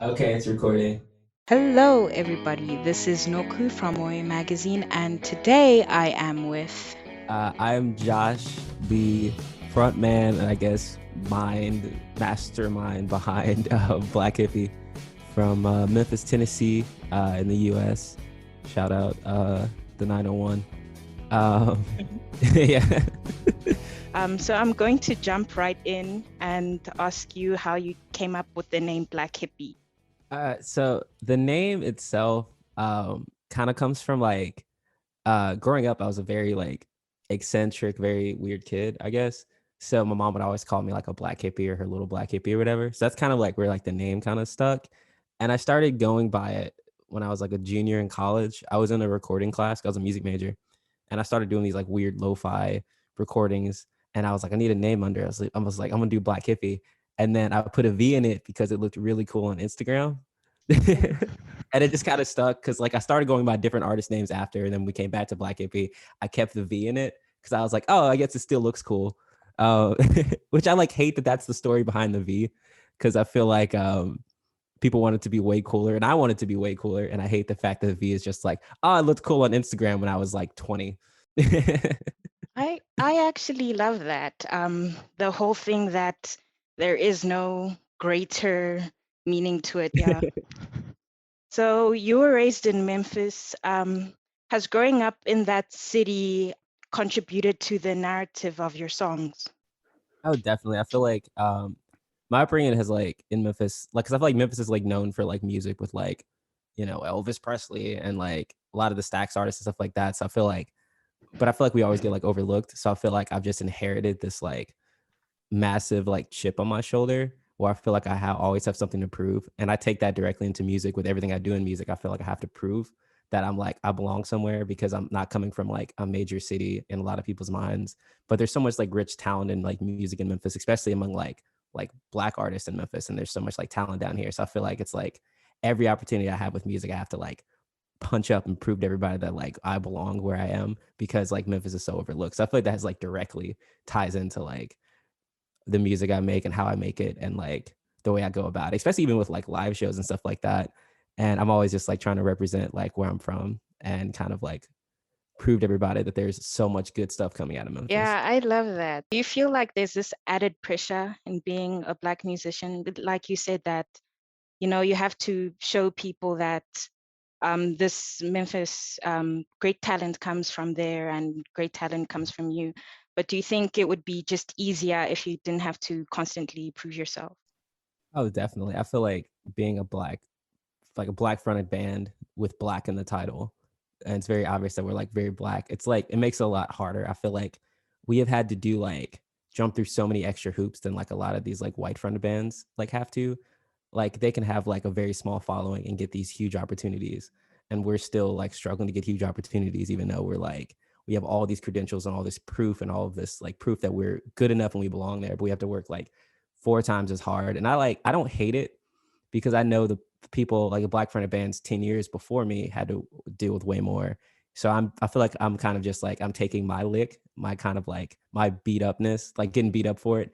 Okay, it's recording. Hello, everybody. This is Noku from Oi Magazine, and today I am with. I'm Josh, the front man and I guess mastermind behind Black Hippie from Memphis, Tennessee, in the U.S. Shout out the 901. Um, yeah. So I'm going to jump right in and ask you how you came up with the name Black Hippie. So the name itself kind of comes from like growing up. I was a very like eccentric, very weird kid, I guess. So my mom would always call me like a black hippie or her little black hippie or whatever. So that's kind of like where like the name kind of stuck. And I started going by it when I was like a junior in college. I was in a recording class. I was a music major, and I started doing these like weird lo-fi recordings. And I was like, I need a name under. I was like, I'm gonna do Black Hippie. And then I put a V in it because it looked really cool on Instagram. And it just kind of stuck because like I started going by different artist names after, and then we came back to Black Hippie. I kept the V in it because I was like, oh, I guess it still looks cool. Uh, which I like hate that that's the story behind the V, because I feel like people want it to be way cooler, and I want it to be way cooler, and I hate the fact that the V is just like, oh, it looked cool on Instagram when I was like 20. I actually love that. The whole thing that there is no greater meaning to it. Yeah. So you were raised in Memphis. Has growing up in that city contributed to the narrative of your songs? Oh, definitely. I feel like my upbringing has like in Memphis, like because I feel like Memphis is like known for like music with like, Elvis Presley and like a lot of the Stax artists and stuff like that. So I feel like, but I feel like we always get like overlooked. So I feel like I've just inherited this like massive like chip on my shoulder where I feel like always have something to prove. And I take that directly into music. With everything I do in music, I feel like I have to prove that I'm like, I belong somewhere because I'm not coming from like a major city in a lot of people's minds. But there's so much like rich talent in like music in Memphis, especially among like black artists in Memphis. And there's so much like talent down here. So I feel like it's like every opportunity I have with music, I have to like punch up and prove to everybody that like I belong where I am, because like Memphis is so overlooked. So I feel like that has like directly ties into like the music I make and how I make it, and like the way I go about it, especially even with like live shows and stuff like that. And I'm always just like trying to represent like where I'm from and kind of like prove to everybody that there's so much good stuff coming out of Memphis. Yeah, I love that. Do you feel like there's this added pressure in being a Black musician? Like you said, that, you have to show people that this Memphis great talent comes from there and great talent comes from you. But do you think it would be just easier if you didn't have to constantly prove yourself? Oh, definitely. I feel like being a black fronted band with black in the title, and it's very obvious that we're like very black. It's like it makes it a lot harder. I feel like we have had to do like jump through so many extra hoops than like a lot of these like white fronted bands like have to. Like they can have like a very small following and get these huge opportunities, and we're still like struggling to get huge opportunities, even though we're like we have all these credentials and all this proof and all of this like proof that we're good enough and we belong there, but we have to work like four times as hard. And I don't hate it because I know the people like the black fronted bands 10 years before me had to deal with way more. So I feel like I'm kind of just like I'm taking my lick, my kind of like my beat upness, like getting beat up for it,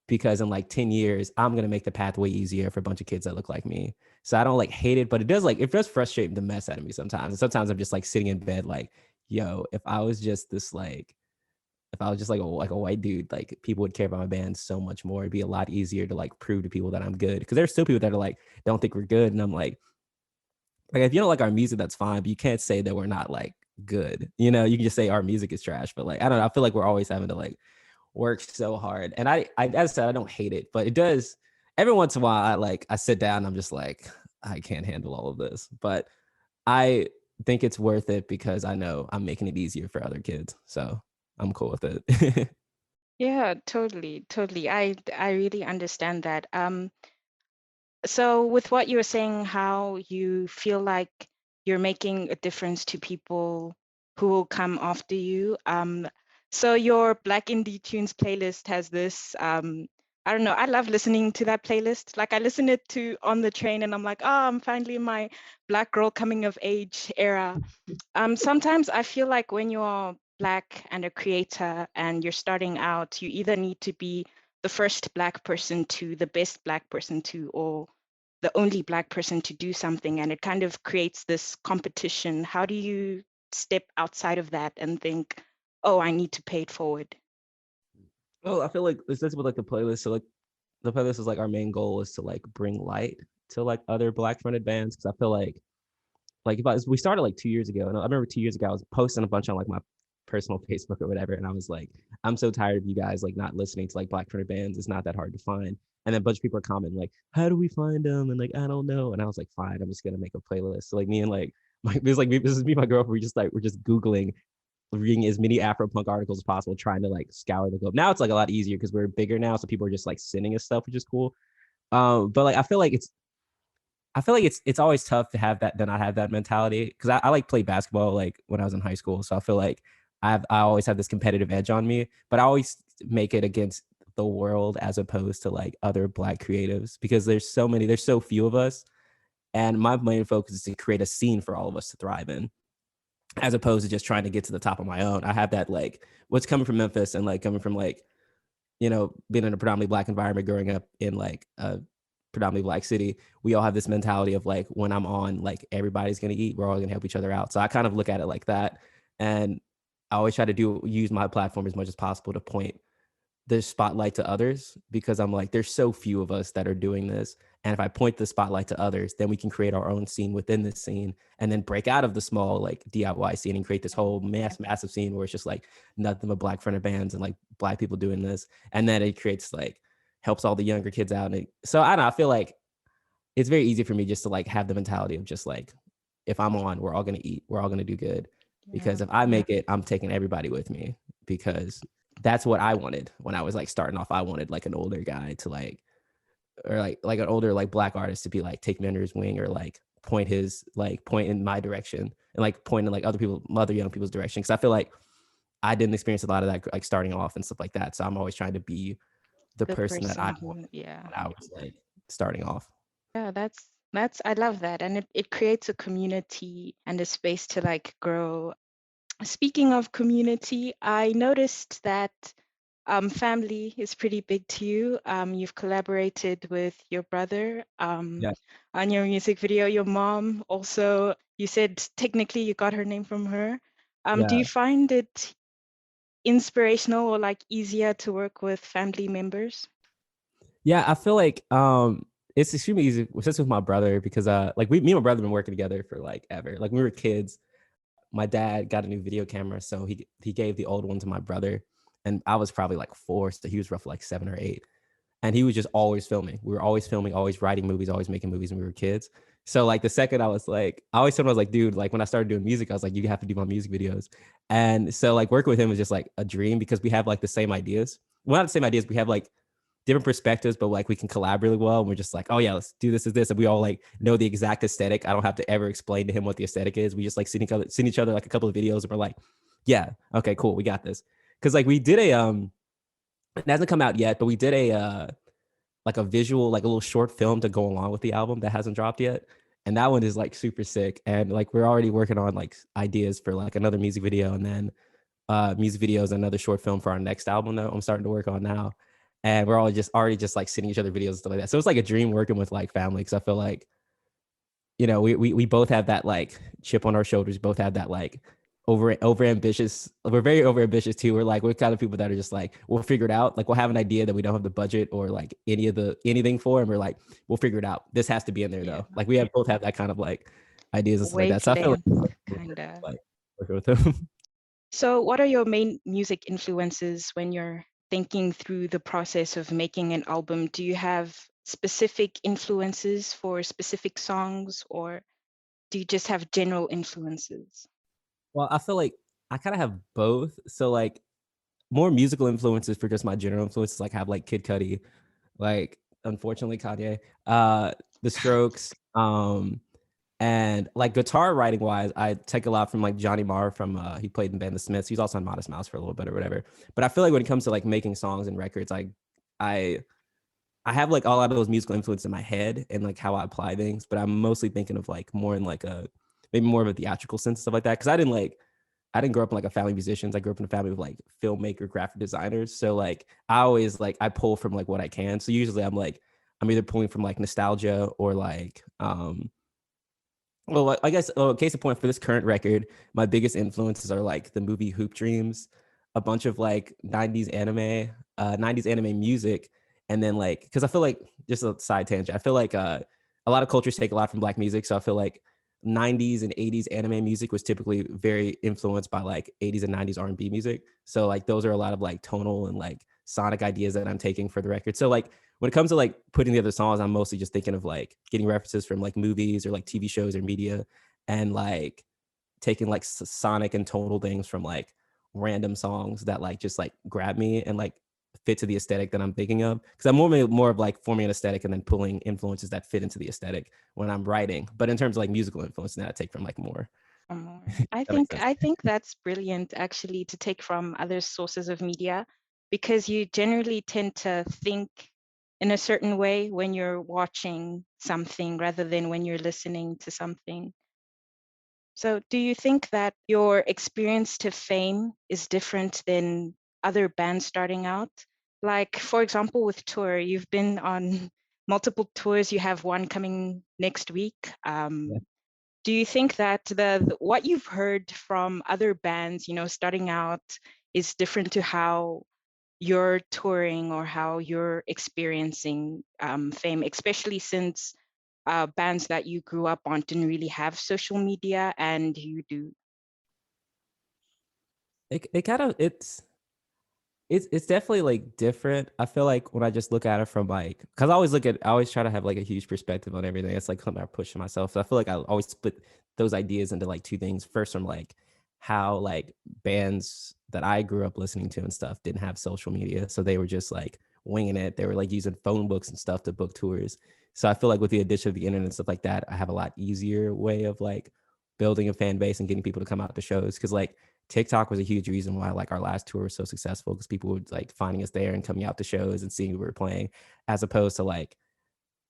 because in like 10 years I'm going to make the path way easier for a bunch of kids that look like me. So I don't like hate it, but it does frustrate the mess out of me sometimes. And sometimes I'm just like sitting in bed like, yo, if I was just like a white dude, like people would care about my band so much more. It'd be a lot easier to like prove to people that I'm good, because there's still people that are like don't think we're good, and I'm like if you don't like our music, that's fine, but you can't say that we're not like good. You can just say our music is trash, but like I don't know. I feel like we're always having to like work so hard, and as I said, I don't hate it, but it does every once in a while. I sit down, and I'm just like I can't handle all of this, but I think it's worth it because I know I'm making it easier for other kids, so I'm cool with it. Yeah, totally, totally. I really understand that. So with what you were saying, how you feel like you're making a difference to people who will come after you. So your Black Indie Tunes playlist has this, I don't know, I love listening to that playlist. Like I listen it to on the train and I'm like, oh, I'm finally in my Black girl coming of age era. Sometimes I feel like when you're Black and a creator and you're starting out, you either need to be the first Black person to the best Black person to, or the only Black person to do something, and it kind of creates this competition. How do you step outside of that and think, oh, I need to pay it forward? Well, I feel like it's just with like the playlist. So like the playlist is like our main goal is to like bring light to like other Black fronted bands, because I feel like if we started like 2 years ago, and I remember 2 years ago I was posting a bunch on like my personal Facebook or whatever, and I was like, I'm so tired of you guys like not listening to like Black fronted bands. It's not that hard to find. And then a bunch of people are commenting like, how do we find them? And like, I don't know. And I was like, fine, I'm just gonna make a playlist. So like me and like this is me and my girlfriend. We're just Googling, reading as many Afro punk articles as possible, trying to like scour the globe. Now it's like a lot easier because we're bigger now, so people are just like sending us stuff, which is cool. But like I feel like it's always tough to have that, to not have that mentality, because I like played basketball like when I was in high school, so I feel like I always have this competitive edge on me, but I always make it against the world as opposed to like other Black creatives, because there's so few of us, and my main focus is to create a scene for all of us to thrive in, as opposed to just trying to get to the top on my own. I have that like what's coming from Memphis and like coming from like, being in a predominantly Black environment, growing up in like a predominantly Black city, we all have this mentality of like, when I'm on, like everybody's gonna eat, we're all gonna help each other out. So I kind of look at it like that, and I always try to use my platform as much as possible to point the spotlight to others, because I'm like, there's so few of us that are doing this. And if I point the spotlight to others, then we can create our own scene within this scene, and then break out of the small like DIY scene and create this whole massive scene where it's just like nothing but Black fronted bands and like Black people doing this. And then it creates like, helps all the younger kids out. So I don't know, I feel like it's very easy for me just to like have the mentality of just like, if I'm on, we're all gonna eat, we're all gonna do good. Yeah. Because if I make it, I'm taking everybody with me, because that's what I wanted when I was like starting off. I wanted like an older guy to like, or like an older like Black artist to be like, take me under his wing, or like point in my direction, and like point in like other young people's direction. Because I feel like I didn't experience a lot of that like starting off and stuff like that. So I'm always trying to be the The person that I person was who, yeah. when I was like starting off. Yeah, that's I love that. And it creates a community and a space to like grow. Speaking of community, I noticed that family is pretty big to you. You've collaborated with your brother Yeah, on your music video. Your mom also, you said technically you got her name from her. Do yeah. you find it inspirational or like easier to work with family members? Yeah, I feel like it's extremely easy, especially with my brother, because like me and my brother have been working together for like ever. Like when we were kids, my dad got a new video camera, so he gave the old one to my brother, and I was probably like 4, so he was roughly like 7 or 8, and he was just always filming. We were always filming, always writing movies, always making movies when we were kids. So like the second I was like, I always told him, I was like, dude, like when I started doing music, I was like, you have to do my music videos. And so like working with him was just like a dream, because we have like the same ideas. Well, not the same ideas, we have like different perspectives, but like we can collab really well. And we're just like, oh yeah, let's do this as this. And we all like know the exact aesthetic. I don't have to ever explain to him what the aesthetic is. We just like seen each other like a couple of videos, and we're like, yeah, okay, cool, we got this. Cause like we did it hasn't come out yet, but we did like a visual, like a little short film to go along with the album that hasn't dropped yet. And that one is like super sick. And like we're already working on like ideas for like another music video, and then music videos, and another short film for our next album that I'm starting to work on now. And we're all just already just like sending each other videos and stuff like that. So it's like a dream working with like family, because I feel like, we both have that like chip on our shoulders, both have that like over ambitious. We're very over ambitious too. We're kind of people that are just like, we'll figure it out. Like we'll have an idea that we don't have the budget or like anything for, and we're like, we'll figure it out. This has to be in there Yeah. though. Like we have both have that kind of like ideas and stuff like that. So I feel Wavelength, like, kind of. like working with them. So, what are your main music influences when you're thinking through the process of making an album? Do you have specific influences for specific songs, or do you just have general influences? Well, I feel like I kind of have both. So like more musical influences for just my general influences, like have like Kid Cudi, like unfortunately Kanye, The Strokes, and like guitar writing wise, I take a lot from like Johnny Marr from he played in band The Smiths. He's also on Modest Mouse for a little bit or whatever. But I feel like when it comes to like making songs and records, I I have like a lot of those musical influences in my head and like how I apply things, but I'm mostly thinking of like more in like a maybe more of a theatrical sense, stuff like that. Cause I didn't grow up in like a family of musicians. I grew up in a family of like filmmaker, graphic designers. So like I always like I pull from like what I can. So usually I'm like I'm either pulling from like nostalgia or like well, I guess, case in point for this current record, my biggest influences are like the movie Hoop Dreams, a bunch of like 90s anime music, and then like, because I feel like, just a side tangent, I feel like a lot of cultures take a lot from Black music, so I feel like 90s and 80s anime music was typically very influenced by like 80s and 90s R&B music. So like those are a lot of like tonal and like sonic ideas that I'm taking for the record. So like when it comes to like putting together songs, I'm mostly just thinking of like getting references from like movies or like TV shows or media, and like taking like sonic and tonal things from like random songs that like just like grab me and like fit to the aesthetic that I'm thinking of. Because I'm more of like forming an aesthetic and then pulling influences that fit into the aesthetic when I'm writing. But in terms of like musical influence, that I take from like more. More. I That makes think sense. I think that's brilliant actually to take from other sources of media, because you generally tend to think in a certain way when you're watching something rather than when you're listening to something. So do you think that your experience to fame is different than other bands starting out? Like, for example, with tour, you've been on multiple tours, you have one coming next week. Yeah. Do you think that what you've heard from other bands, starting out, is different to how you're touring or how you're experiencing fame, especially since bands that you grew up on didn't really have social media and you do? It kind of it's definitely like different. I feel like when I just look at it from like, because I always try to have like a huge perspective on everything. It's like something I push myself. So I feel like I always split those ideas into like two things. First, from like how like bands that I grew up listening to and stuff didn't have social media, so they were just like winging it. They were like using phone books and stuff to book tours. So I feel like with the addition of the internet and stuff like that, I have a lot easier way of like building a fan base and getting people to come out to shows. Because like TikTok was a huge reason why like our last tour was so successful, because people were like finding us there and coming out to shows and seeing who we were playing, as opposed to like,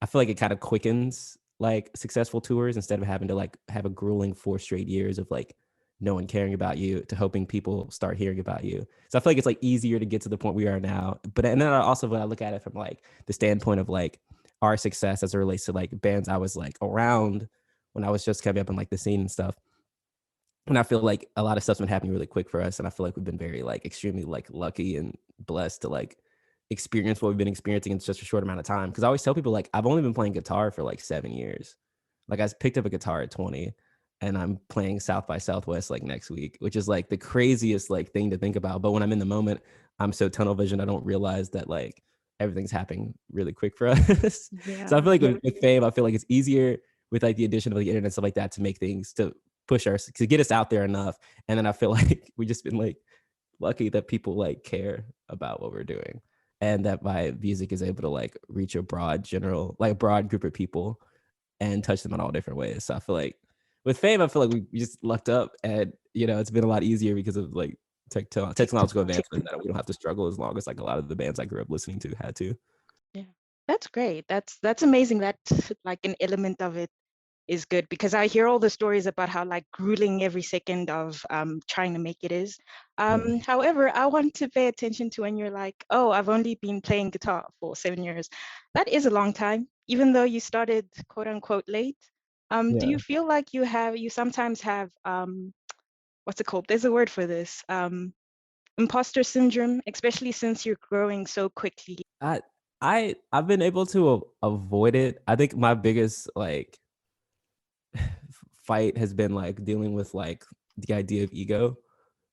I feel like it kind of quickens like successful tours instead of having to like have a grueling 4 straight years of like no one caring about you to hoping people start hearing about you. So I feel like it's like easier to get to the point we are now. But and then I also, when I look at it from like the standpoint of like our success as it relates to like bands I was like around when I was just coming up in like the scene and stuff, and I feel like a lot of stuff's been happening really quick for us, and I feel like we've been very like extremely like lucky and blessed to like experience what we've been experiencing in such a short amount of time. Because I always tell people like I've only been playing guitar for like 7 years. Like I picked up a guitar at 20, and I'm playing South by Southwest like next week, which is like the craziest like thing to think about. But when I'm in the moment, I'm so tunnel vision, I don't realize that like everything's happening really quick for us. So I Yeah. feel like with fame, I feel like it's easier with like the addition of the internet and stuff like that to make things to push us to get us out there enough. And then I feel like we just been like lucky that people like care about what we're doing, and that my music is able to like reach a broad group of people and touch them in all different ways. So I feel like with fame, I feel like we just lucked up, and it's been a lot easier because of like TikTok. technological advancement, that we don't have to struggle as long as like a lot of the bands I grew up listening to had to. Yeah. That's great. That's amazing that like an element of it is good, because I hear all the stories about how like grueling every second of trying to make it is. Yeah. However, I want to pay attention to when you're like, oh, I've only been playing guitar for 7 years. That is a long time, even though you started quote unquote late. Do Yeah. you feel like you sometimes have what's it called? There's a word for this. Imposter syndrome, especially since you're growing so quickly. I I've been able to avoid it. I think my biggest like fight has been like dealing with like the idea of ego,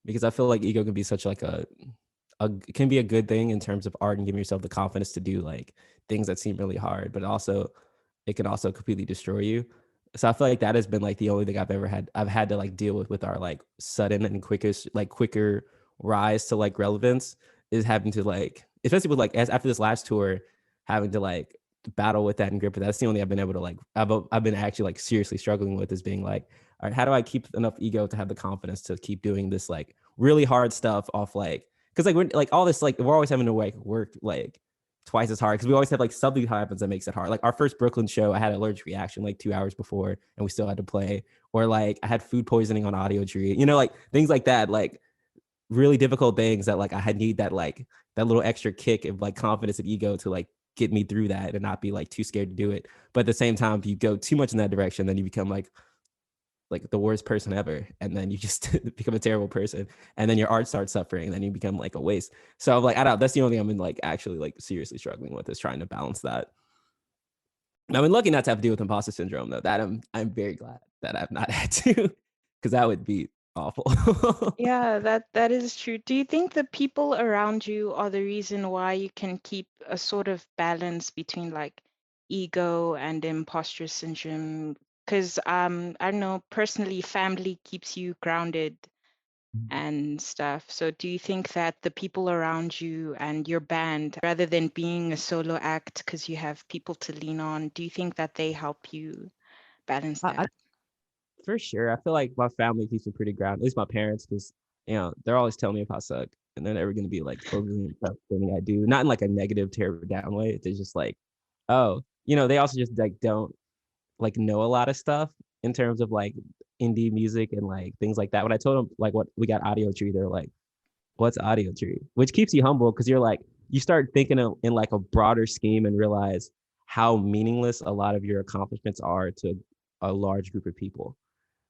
because I feel like ego can be such like a it can be a good thing in terms of art and giving yourself the confidence to do like things that seem really hard, but also it can also completely destroy you. So I feel like that has been like the only thing I've had to like deal with our like sudden and quicker rise to like relevance, is having to like, especially with like as after this last tour, having to like battle with that and grip it. That's the only I've been able to like I've been actually like seriously struggling with, is being like, all right, how do I keep enough ego to have the confidence to keep doing this like really hard stuff off like, because like we're like all this like we're always having to like work like twice as hard, because we always have like something happens that makes it hard. Like our first Brooklyn show, I had an allergic reaction like 2 hours before, and we still had to play. Or like I had food poisoning on Audio Tree, like things like that, like really difficult things that like I had need that like that little extra kick of like confidence and ego to like get me through that and not be like too scared to do it. But at the same time, if you go too much in that direction, then you become like the worst person ever, and then you just become a terrible person, and then your art starts suffering, and then you become like a waste. So I'm like, I don't. That's the only thing I've been like actually like seriously struggling with, is trying to balance that. I've been lucky not to have to deal with imposter syndrome though. That I'm very glad that I've not had to, because that would be awful. Yeah, that is true. Do you think the people around you are the reason why you can keep a sort of balance between like ego and imposter syndrome? Because I don't know, personally, family keeps you grounded and stuff. So do you think that the people around you and your band, rather than being a solo act because you have people to lean on, do you think that they help you balance that? I, for sure. I feel like my family keeps me pretty grounded, at least my parents, because they're always telling me if I suck, and they're never gonna be like overly impressed with anything I do. Not in like a negative, tear down way. They're just like, oh, they also just like don't like know a lot of stuff in terms of like indie music and like things like that. When I told them like what we got Audio Tree, they're like, what's Audio Tree? Which keeps you humble, because you're like, you start thinking in like a broader scheme and realize how meaningless a lot of your accomplishments are to a large group of people,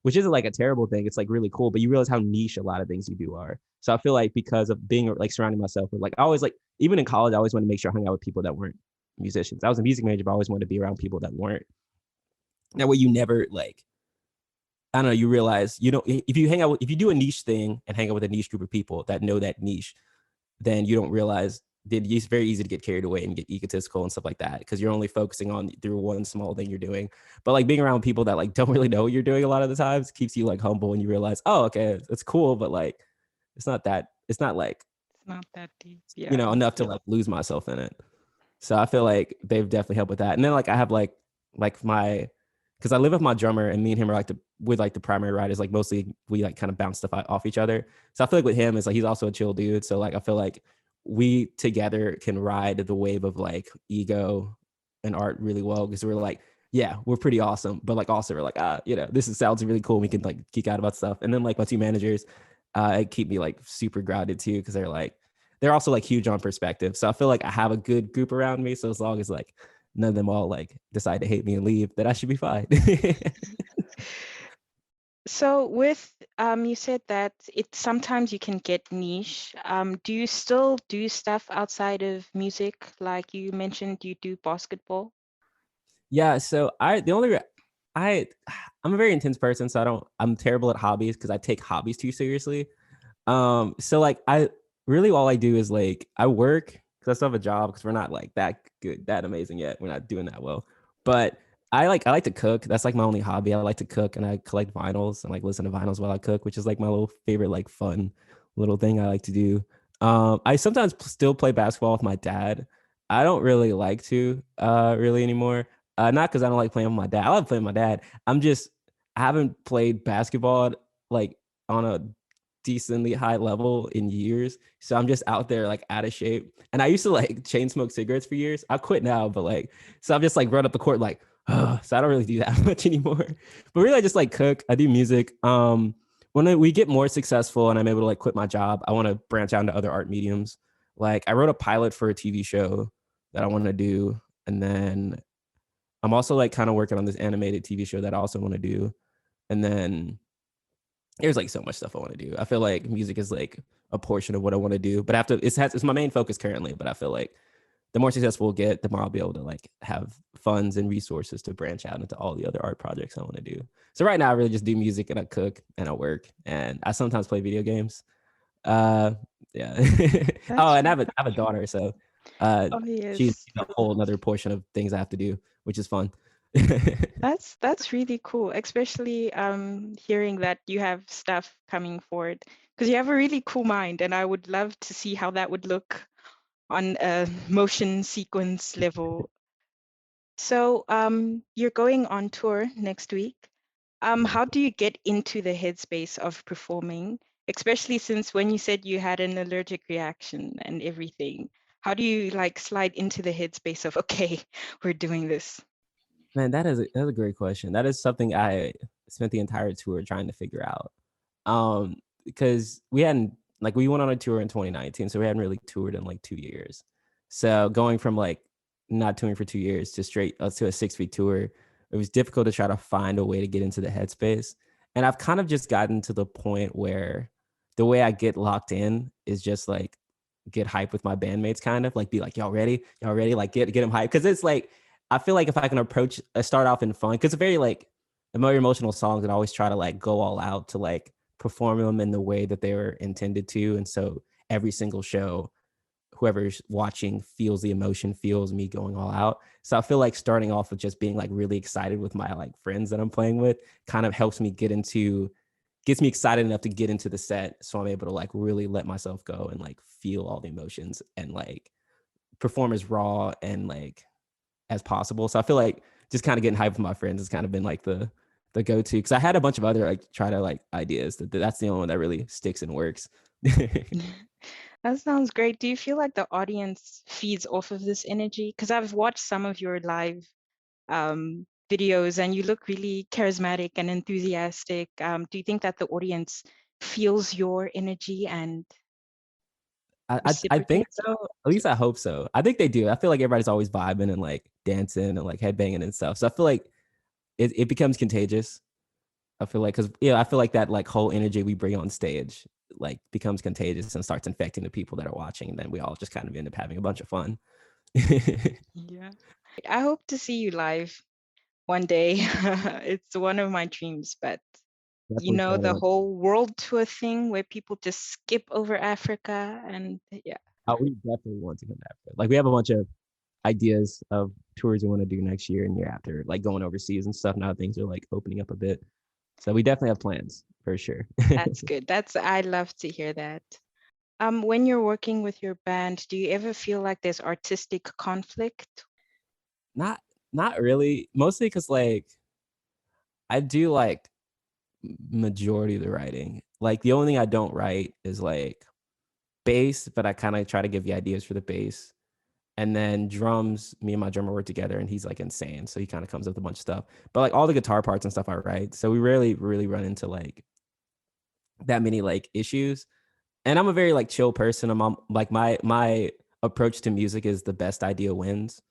which isn't like a terrible thing. It's like really cool, but you realize how niche a lot of things you do are. So I feel like because of being like surrounding myself with like, I always like, even in college, I always wanted to make sure I hung out with people that weren't musicians. I was a music major, but I always wanted to be around people that weren't. That way you never like, I don't know, you realize, if you hang out with, if you do a niche thing and hang out with a niche group of people that know that niche, then you don't realize that it's very easy to get carried away and get egotistical and stuff like that, because you're only focusing on through one small thing you're doing. But like being around people that like don't really know what you're doing a lot of the times keeps you like humble, and you realize, oh, okay, it's cool, but like it's not like It's not that deep. Yeah. enough to like lose myself in it. So I feel like they've definitely helped with that. And then like I have like my, because I live with my drummer, and me and him are like the primary writers. Like mostly we like kind of bounce stuff off each other. So I feel like with him, it's like he's also a chill dude. So like I feel like we together can ride the wave of like ego and art really well, because we're like, yeah, we're pretty awesome, but like also we're like, this sounds really cool. We can like geek out about stuff. And then like my two managers keep me like super grounded too, because they're also like huge on perspective. So I feel like I have a good group around me. So as long as like none of them all like decide to hate me and leave, then I should be fine. So with you said that it sometimes you can get niche. Do you still do stuff outside of music? Like you mentioned, you do basketball. Yeah. So I I'm a very intense person, so I'm terrible at hobbies because I take hobbies too seriously. So like I really all I do is like I work because I still have a job, because we're not like that good, that amazing yet. We're not doing that well. But I like to cook. That's like my only hobby. I like to cook, and I collect vinyls and like listen to vinyls while I cook, which is like my little favorite like fun little thing I like to do. I sometimes still play basketball with my dad. I don't really like to really anymore. Not because I don't like playing with my dad. I love playing with my dad. I haven't played basketball like on a decently high level in years. So I'm just out there like out of shape. And I used to like chain smoke cigarettes for years. I quit now, but like, so I'm just like run up the court like, so I don't really do that much anymore. But really, I just like cook. I do music. When we get more successful and I'm able to like quit my job, I want to branch out into other art mediums. Like I wrote a pilot for a TV show that I want to do, and then I'm also like kind of working on this animated TV show that I also want to do, and then there's like so much stuff I want to do. I feel like music is like a portion of what I want to do, but after it's my main focus currently. But I feel like the more successful we'll get, the more I'll be able to like have funds and resources to branch out into all the other art projects I want to do. So right now, I really just do music, and I cook and I work, and I sometimes play video games. Uh, yeah. Oh, That's and I have a daughter, so oh she's yes. a whole another portion of things I have to do, which is fun. That's really cool, especially hearing that you have stuff coming forward, because you have a really cool mind, and I would love to see how that would look on a motion sequence level. So you're going on tour next week. How do you get into the headspace of performing, especially since when you said you had an allergic reaction and everything? How do you like slide into the headspace of, okay, we're doing this? Man, that's a great question. That is something I spent the entire tour trying to figure out. Because we went on a tour in 2019, so we hadn't really toured in like 2 years. So going from like not touring for 2 years to straight to a 6 week tour, it was difficult to try to find a way to get into the headspace. And I've kind of just gotten to the point where the way I get locked in is just like get hype with my bandmates, kind of like be like, y'all ready? Y'all ready? Like get them hype. Cause it's like, I feel like if I can approach, start off in fun, cause it's very like, the more emotional songs, and I always try to like go all out to like perform them in the way that they were intended to. And so every single show, whoever's watching feels the emotion, feels me going all out. So I feel like starting off with just being like really excited with my like friends that I'm playing with kind of helps me gets me excited enough to get into the set. So I'm able to like really let myself go and like feel all the emotions and like perform as raw and like as possible. So I feel like just kind of getting hyped with my friends has kind of been like the go-to, because I had a bunch of other like try to like ideas that's the only one that really sticks and works. That sounds great. Do you feel like the audience feeds off of this energy? Because I've watched some of your live videos and you look really charismatic and enthusiastic. Do you think that the audience feels your energy and I think reciprocates? so. At least I hope so. I think they do. I feel like everybody's always vibing and like dancing and like headbanging and stuff. So I feel like it becomes contagious. I feel like, because yeah, I feel like that like whole energy we bring on stage like becomes contagious and starts infecting the people that are watching, and then we all just kind of end up having a bunch of fun. Yeah. I hope to see you live one day. It's one of my dreams, but Definitely the planning on. whole world tour thing where people just skip over Africa and yeah. Oh, we definitely want to come back. Like we have a bunch of ideas of tours we want to do next year and year after, like going overseas and stuff. Now things are like opening up a bit, so we definitely have plans for sure. That's good. I love to hear that. When you're working with your band, do you ever feel like there's artistic conflict? not not really, mostly because like I do like majority of the writing. Like the only thing I don't write is like bass, but I kind of try to give you ideas for the bass. And then drums, me and my drummer work together, and he's like insane. So he kind of comes up with a bunch of stuff. But like all the guitar parts and stuff I write. So we rarely really run into like that many like issues. And I'm a very like chill person. Like my approach to music is the best idea wins,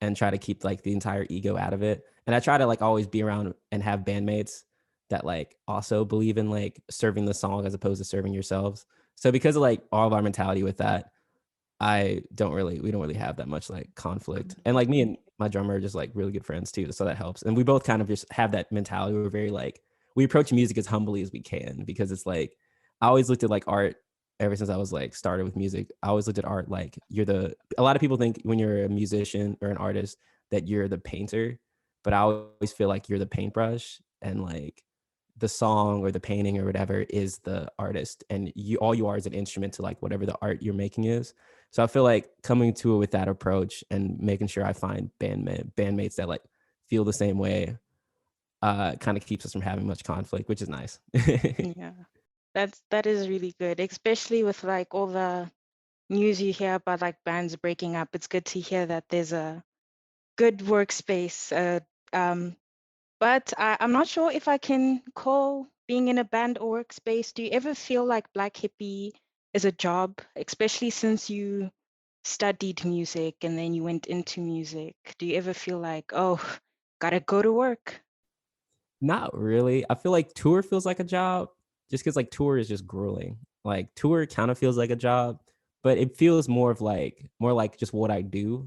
and try to keep like the entire ego out of it. And I try to like always be around and have bandmates that like also believe in like serving the song as opposed to serving yourselves. So because of like all of our mentality with that, we don't really have that much like conflict. And like me and my drummer are just like really good friends too. So that helps. And we both kind of just have that mentality. We're very like, we approach music as humbly as we can, because it's like, I always looked at like art ever since I was like started with music. I always looked at art like a lot of people think when you're a musician or an artist that you're the painter, but I always feel like you're the paintbrush, and like the song or the painting or whatever is the artist, and all you are is an instrument to like whatever the art you're making is. So I feel like coming to it with that approach and making sure I find bandmates that like feel the same way kind of keeps us from having much conflict, which is nice. Yeah. That is really good, especially with like all the news you hear about like bands breaking up. It's good to hear that there's a good workspace. But I'm not sure if I can call being in a band or workspace. Do you ever feel like Black Hippie is a job, especially since you studied music and then you went into music? Do you ever feel like, oh, gotta go to work? Not really. I feel like tour feels like a job just because like tour is just grueling. Like tour kind of feels like a job, but it feels more like just what I do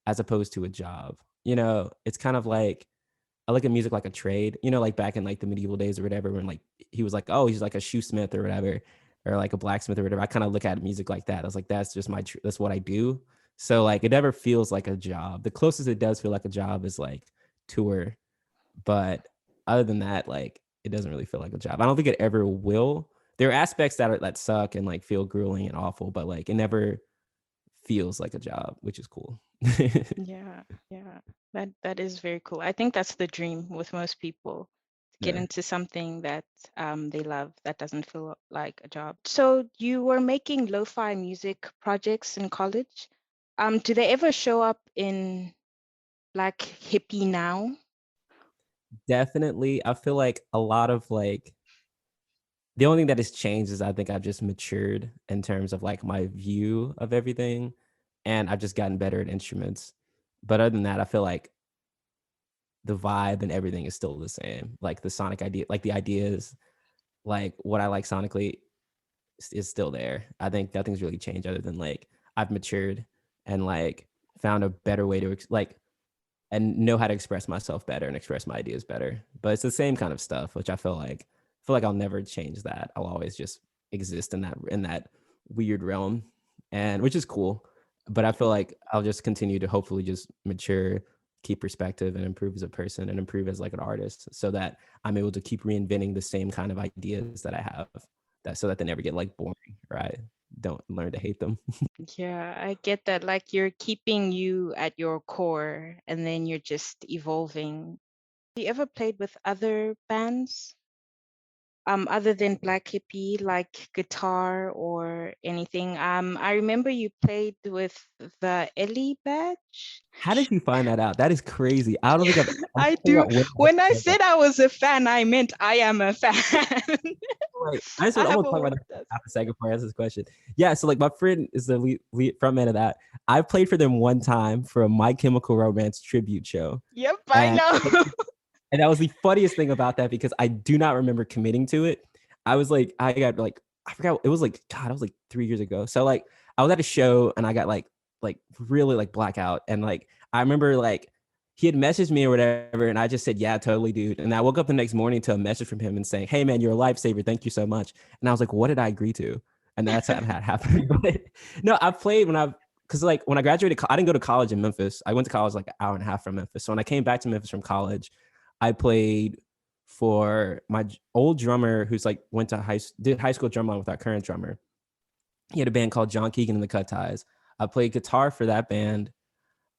as opposed to a job. It's kind of like I look at music like a trade, like back in like the medieval days or whatever, when like he was like, oh, he's like a shoesmith or whatever, or like a blacksmith or whatever. I kind of look at music like that. I was like, that's just that's what I do. So like it never feels like a job. The closest it does feel like a job is like tour, but other than that, like it doesn't really feel like a job. I don't think it ever will. There are aspects that suck and like feel grueling and awful, but like it never feels like a job, which is cool. Yeah, yeah. That is very cool. I think that's the dream with most people, to get Yeah. into something that they love that doesn't feel like a job. So you were making lo-fi music projects in college. Do they ever show up in Black Hippie now? Definitely. I feel like a lot of like the only thing that has changed is I think I've just matured in terms of like my view of everything, and I've just gotten better at instruments. But other than that, I feel like the vibe and everything is still the same. Like the sonic idea, like the ideas, like what I like sonically is still there. I think nothing's really changed other than like I've matured and like found a better way to like and know how to express myself better and express my ideas better. But it's the same kind of stuff, which I feel like I'll never change that. I'll always just exist in that weird realm, and which is cool. But I feel like I'll just continue to hopefully just mature, keep perspective, and improve as a person and improve as like an artist, so that I'm able to keep reinventing the same kind of ideas that I have, that so that they never get like boring, right? Don't learn to hate them. Yeah, I get that. Like you're keeping you at your core and then you're just evolving. Have you ever played with other bands? Other than Black Hippie, like guitar or anything. I remember you played with the Ellie badge. How did you find that out? That is crazy. I don't think Yeah, I'm trying I to figure do. out when When I I said I was a fan, I meant I am a fan. like, I just I want, I'm have gonna a talk about word that that's half a second before I answer this question. Yeah, so like my friend is the lead front man of that. I played for them one time for a My Chemical Romance tribute show, yep, I and know. and that was the funniest thing about that because I do not remember committing to it. I was like, I got like, I forgot it was like, God, it was like 3 years ago. So like, I was at a show and I got like really like blackout, and like I remember like he had messaged me or whatever, and I just said, yeah, totally, dude. And I woke up the next morning to a message from him and saying, hey man, you're a lifesaver, thank you so much. And I was like, what did I agree to? And that's how that happened. But no, I played when I because like when I graduated, I didn't go to college in Memphis. I went to college like an hour and a half from Memphis. So when I came back to Memphis from college, I played for my old drummer who's like went to did high school drumline with our current drummer. He had a band called John Keegan and the Cut Ties. I played guitar for that band,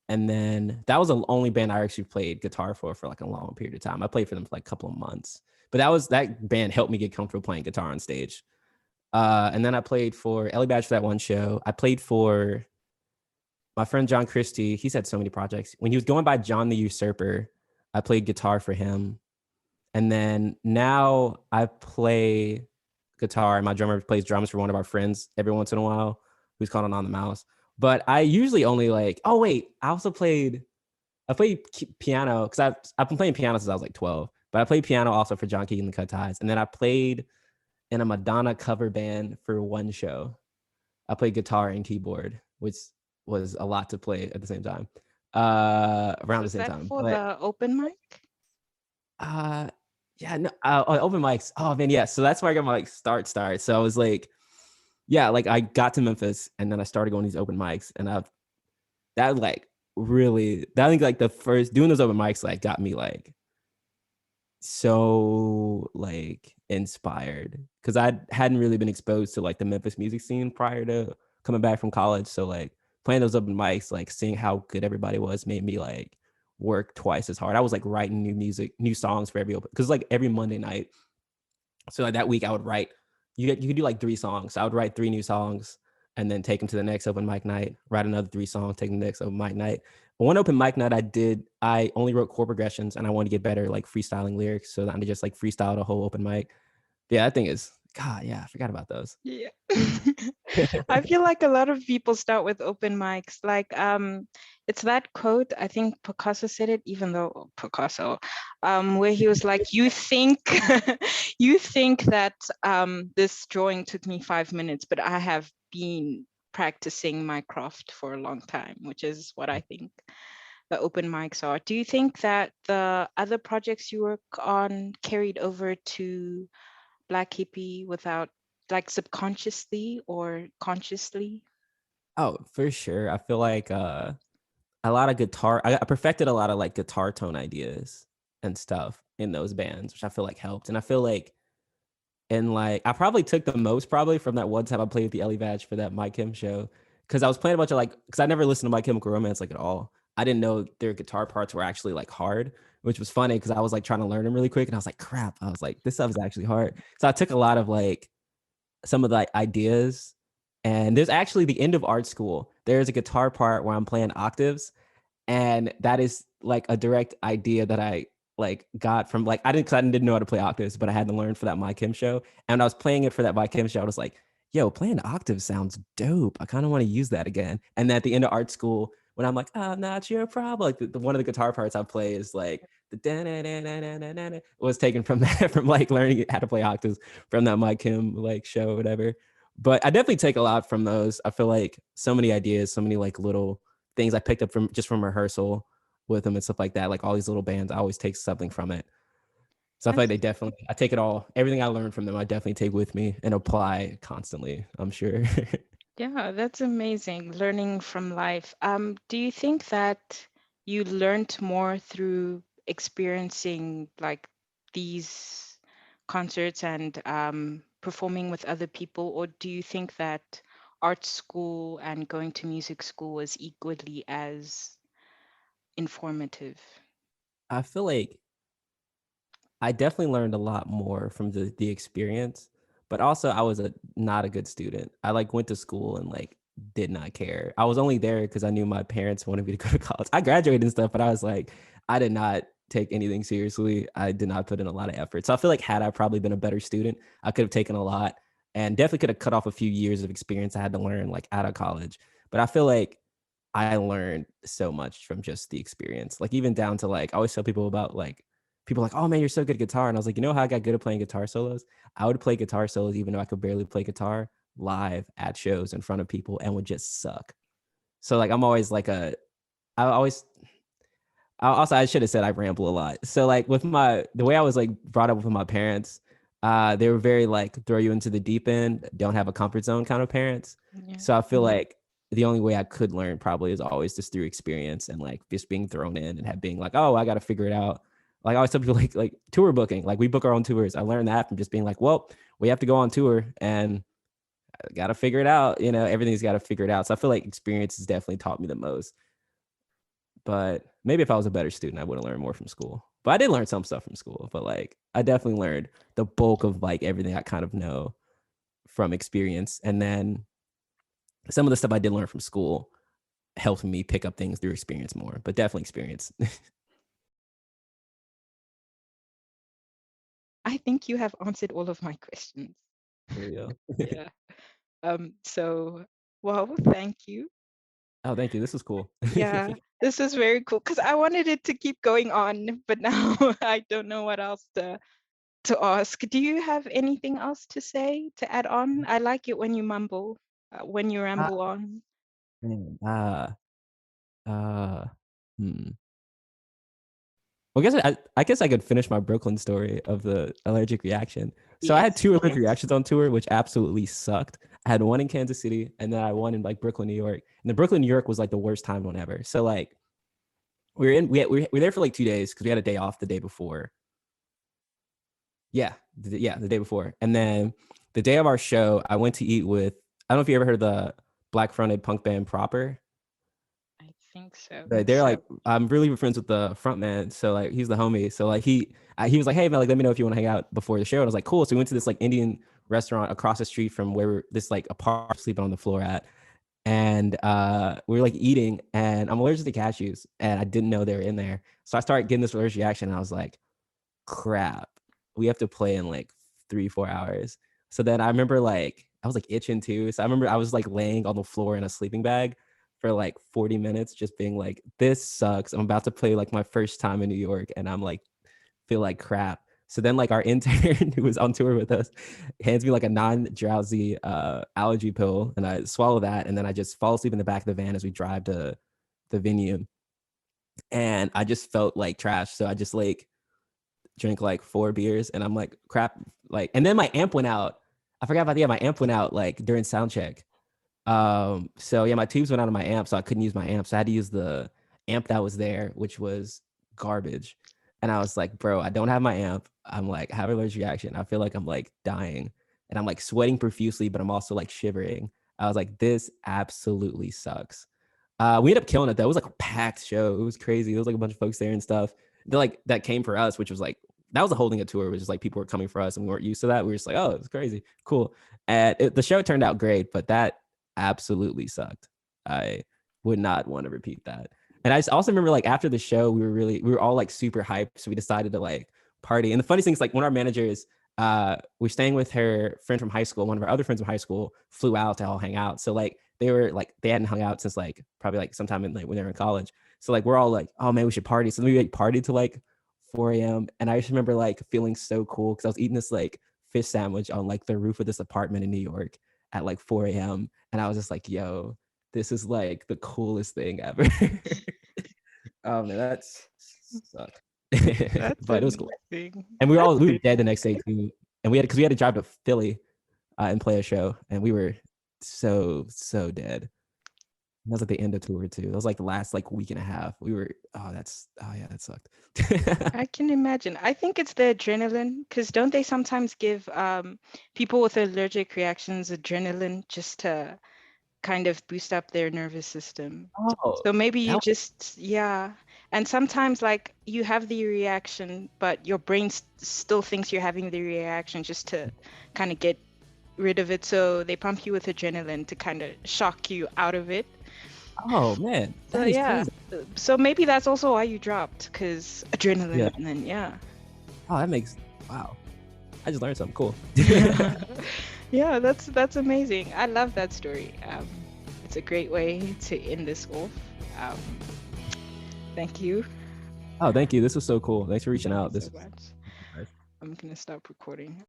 and then that was the only band I actually played guitar for like a long period of time. I played for them for like a couple of months, but that band helped me get comfortable playing guitar on stage. And then I played for Ellie Badge for that one show. I played for my friend John Christie. He's had so many projects. When he was going by John the Usurper, I played guitar for him. And then now I play guitar, and my drummer plays drums for one of our friends every once in a while, who's called On the Mouse. But I usually only like, oh wait, I played piano because I've been playing piano since I was like 12. But I played piano also for John Keegan and the Cut Ties. And then I played in a Madonna cover band for one show. I played guitar and keyboard, which was a lot to play at the same time. Around the Was same that time. for But the open mic? uh yeah, no, open mics. Oh man, yeah. So that's where I got my like start. So I was like, yeah, like I got to Memphis and then I started going to these open mics, and that like really, that I think like the first doing those open mics like got me like so like inspired because I hadn't really been exposed to like the Memphis music scene prior to coming back from college. So like playing those open mics, like seeing how good everybody was, made me like work twice as hard. I was like writing new music, new songs for every open, because like every Monday night. So like that week I would write, you could do like 3 songs. So I would write 3 new songs and then take them to the next open mic night, write another 3 songs, take them to the next open mic night. One open mic night I only wrote chord progressions and I wanted to get better like freestyling lyrics. So I just like freestyled a whole open mic. Yeah, that thing is, God, yeah, I forgot about those. Yeah. I feel like a lot of people start with open mics. Like it's that quote, I think Picasso said it, even though Picasso, where he was like, you think you think that this drawing took me 5 minutes, but I have been practicing my craft for a long time, which is what I think the open mics are. Do you think that the other projects you work on carried over to Black Hippie without like subconsciously or consciously? Oh, for sure. I feel like a lot of guitar, I perfected a lot of like guitar tone ideas and stuff in those bands, which I feel like helped. And I feel like and like I probably took the most probably from that one time I played with the Ellie Badge for that My Kim show, because I was playing a bunch of like, because I never listened to My Chemical Romance like at all. I didn't know their guitar parts were actually like hard, which was funny because I was like trying to learn them really quick, and I was like, crap, I was like, this stuff is actually hard. So I took a lot of like some of the like, ideas, and there's actually the end of art school. There's a guitar part where I'm playing octaves, and that is like a direct idea that I like got from like I didn't know how to play octaves, but I had to learn for that My Kim show. And when I was playing it for that My Kim show, I was like, yo, playing octaves sounds dope. I kind of want to use that again. And at the end of art school, when I'm like, I'm not your problem. Like one of the guitar parts I play is like the da na na na na na na was taken from that from like learning how to play octaves from that Mike Kim like show or whatever. But I definitely take a lot from those. I feel like so many ideas, so many like little things I picked up from just from rehearsal with them and stuff like that. Like all these little bands, I always take something from it. So I feel like That's they definitely, I take it all, everything I learned from them, I definitely take with me and apply constantly, I'm sure. Yeah, that's amazing. Learning from life. Do you think that you learned more through experiencing like these concerts and performing with other people, or do you think that art school and going to music school was equally as informative? I feel like I definitely learned a lot more from the experience, but also I was not a good student. I like went to school and like did not care. I was only there because I knew my parents wanted me to go to college. I graduated and stuff, but I was like, I did not take anything seriously. I did not put in a lot of effort. So I feel like had I probably been a better student, I could have taken a lot and definitely could have cut off a few years of experience I had to learn like out of college. But I feel like I learned so much from just the experience. Like even down to like I always tell people about like people are like, oh man, you're so good at guitar. And I was like, you know how I got good at playing guitar solos? I would play guitar solos even though I could barely play guitar live at shows in front of people and would just suck. So like I'm always like I always also I should have said I ramble a lot. So like with the way I was like brought up with my parents, they were very like throw you into the deep end, don't have a comfort zone kind of parents. Yeah. So I feel like the only way I could learn probably is always just through experience and like just being thrown in and being like, oh, I got to figure it out. Like I always tell people like tour booking, like we book our own tours. I learned that from just being like, well, we have to go on tour and I got to figure it out. You know, everything's got to figure it out. So I feel like experience has definitely taught me the most. But maybe if I was a better student, I would have learned more from school. But I did learn some stuff from school. But like I definitely learned the bulk of like everything I kind of know from experience. And then some of the stuff I did learn from school helped me pick up things through experience more. But definitely experience. I think you have answered all of my questions. There you go. Yeah. So, well, thank you. Oh, thank you. This was cool. Yeah, this is very cool because I wanted it to keep going on, but now I don't know what else to ask. Do you have anything else to say to add on? I like it when you mumble, when you uh, ramble on. man, uh, hmm. Well, I guess I could finish my Brooklyn story of the allergic reaction. So I had Yes. two allergic reactions on tour, which absolutely sucked. I had one in Kansas City, and then I one in like Brooklyn, New York. And the Brooklyn, New York was like the worst time one ever. So like we were there for like 2 days because we had a day off the day before. Yeah, the day before, and then the day of our show, I went to eat with. I don't know if you ever heard of the black fronted punk band Proper. I think so. They're like I'm really good friends with the front man, so like he's the homie. So like he was like, hey man, like let me know if you want to hang out before the show. And I was like, cool. So we went to this like Indian restaurant across the street from where this like apartment sleeping on the floor at, and we were like eating, and I'm allergic to cashews, and I didn't know they were in there. So I started getting this allergic reaction, and I was like, crap, we have to play in like 3-4 hours. So then I remember like I was like itching too. So I remember I was like laying on the floor in a sleeping bag for like 40 minutes, just being like, this sucks. I'm about to play like my first time in New York and I'm like, feel like crap. So then like our intern who was on tour with us hands me like a non-drowsy allergy pill and I swallow that and then I just fall asleep in the back of the van as we drive to the venue. And I just felt like trash. So I just like drink like 4 beers and I'm like crap, like, and then my amp went out. I forgot about my amp went out like during sound check. So yeah, my tubes went out of my amp, so I couldn't use my amp. So I had to use the amp that was there, which was garbage. And I was like, bro, I don't have my amp. I'm like have an allergic reaction. I feel like I'm like dying. And I'm like sweating profusely, but I'm also like shivering. I was like, this absolutely sucks. We ended up killing it though. It was like a packed show. It was crazy. There was like a bunch of folks there and stuff. They like that came for us, which was like that was a holding a tour, which is like people were coming for us and we weren't used to that. We were just like, oh, it's crazy, cool. And the show turned out great, but that absolutely sucked. I would not want to repeat that. And I also remember like after the show, we were all like super hyped, so we decided to like party. And the funny thing is like one of our managers, we're staying with her friend from high school. One of our other friends from high school flew out to all hang out. So like they were like they hadn't hung out since like probably like sometime in like when they were in college. So like we're all like, oh man, we should party. So we like partied to like 4 a.m. And I just remember like feeling so cool because I was eating this like fish sandwich on like the roof of this apartment in New York at like 4 a.m. And I was just like, yo, this is like the coolest thing ever. Oh man, that's sucked. That's But it was cool. amazing. And That's we were really dead the next day too. And we had to drive to Philly and play a show. And we were so dead. That was like the end of tour too. That was like the last like week and a half. We were oh yeah, that sucked. I can imagine. I think it's the adrenaline, because don't they sometimes give people with allergic reactions adrenaline just to kind of boost up their nervous system? Oh, So maybe that you was, just, yeah. And sometimes like you have the reaction, but your brain still thinks you're having the reaction just to kind of get rid of it. So they pump you with adrenaline to kind of shock you out of it. oh man, So that is yeah. crazy. So maybe that's also why you dropped, because Yeah. adrenaline, and then yeah. Oh, that makes wow. I just learned something cool. Yeah, that's amazing. I love that story. It's a great way to end this off. Um, thank you. Oh, thank you. This was so cool. Thanks for reaching Thank you out. so This much. was I'm gonna stop recording.